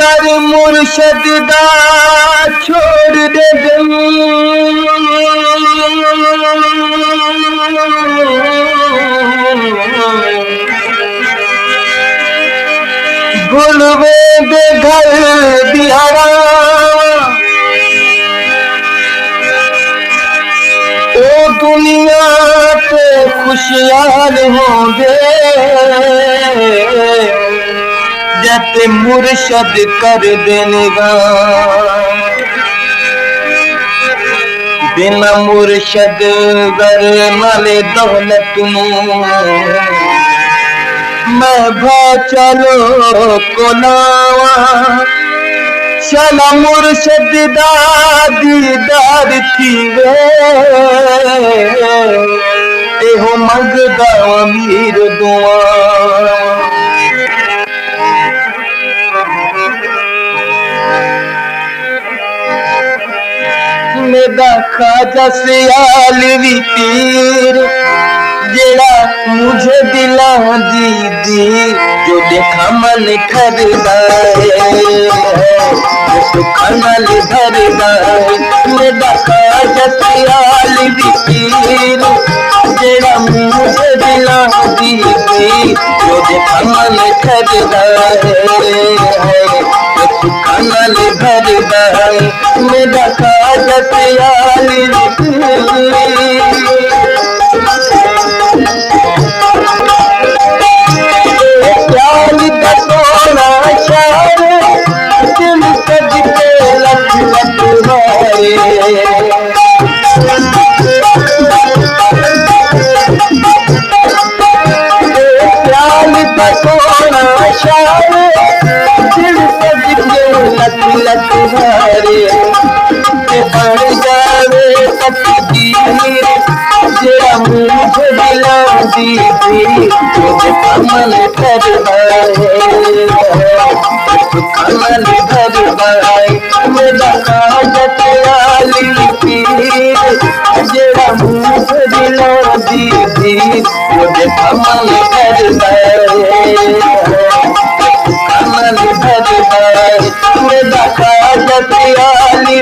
कर मुर्शद दा छोड़ दे गुलवे दे घर दिहारा ओ दुनिया पे खुशियाल होंगे जैसे मुर्शद कर देनेगा बिना मुर्शद गर नाले दौलत मैं भा चलो कोलावा शाला मुर्शद दा दीदार थी वे एहो मंगदा अमीर दुआ मेरा खाजा सियालवी पीर जेड़ा मुझे दिला दी जो देखा मन ठरदा सुखा मन भरदा मेरा खाजा सियालवी पीर जेड़ा मुझे दिला दी जो देखा मन ठरदा सुखा मन भरदा मेरा खाजा सियालवी मन कमल भरवाए मेरा काजत आली पीर जेड़ा मुझ दिला दी मुझे कमल भरवाए कमल भरवाए मेरा काजत आली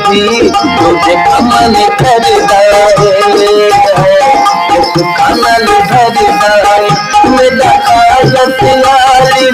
पीर तुझे कमल भरदा कमल भरदा मेरा काजत आली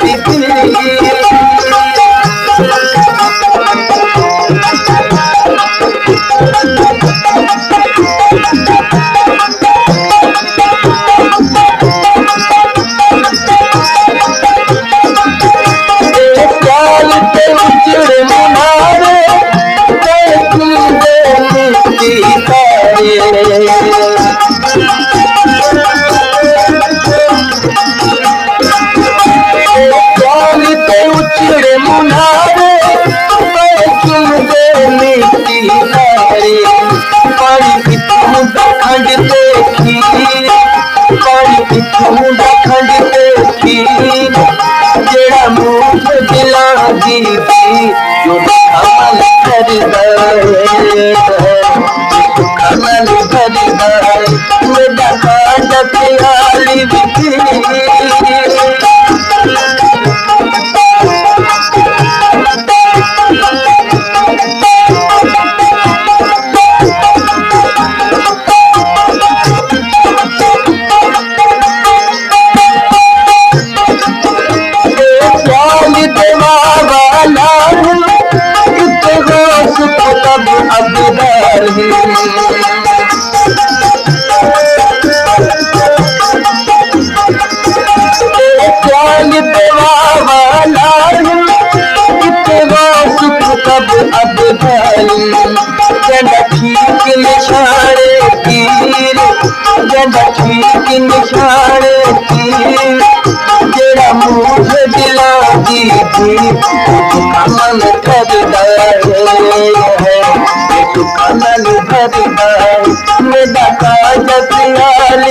जेड़ा मुझ दिला दी जो कमल भरदा कमल भरदा मेरा काजत आली वाला कितने कब अब भाई जड़ा ठीक निशाने तीर जड़ा ठीक निशाने तीर जेड़ा मुझ दिला दी थी मन करदा है सुखा मन भरदा मेरा काज प्याल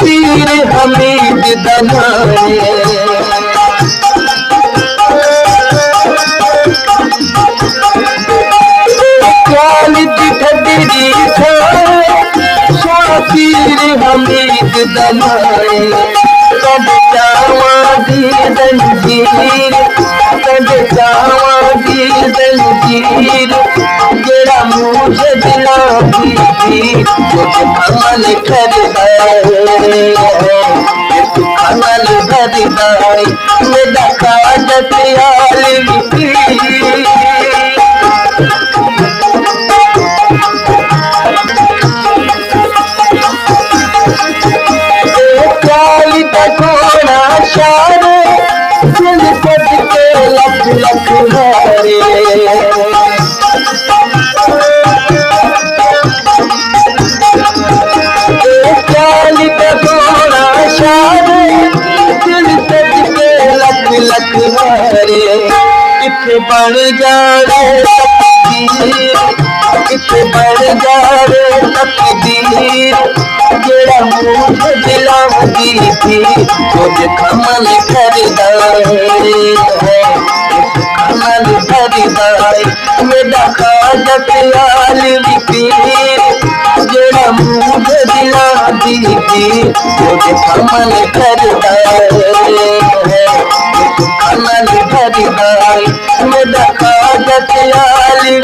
पीर हमीद दनाए ठगरी सोना पीर हमीद दनाए कद जावा दी जंजीर कद जावा दी जंजीर जेड़ा मुझे दिला दी कमल करदा कमल भरदा मेरा काज प्याल प्याल तकोड़ा शार दिल सद के लख लख हारे लख हारे इथे बन जावे तकदीर इथे बन जावे तकदीर जेड़ा मुझे दिलावदी थी मुझे कमल करदा है कमल करदा मेरा काज प्याल पीर जेड़ा मुझे दिला दी थी मुझे कमल करदा है कमल भरदा मेरा काज प्याल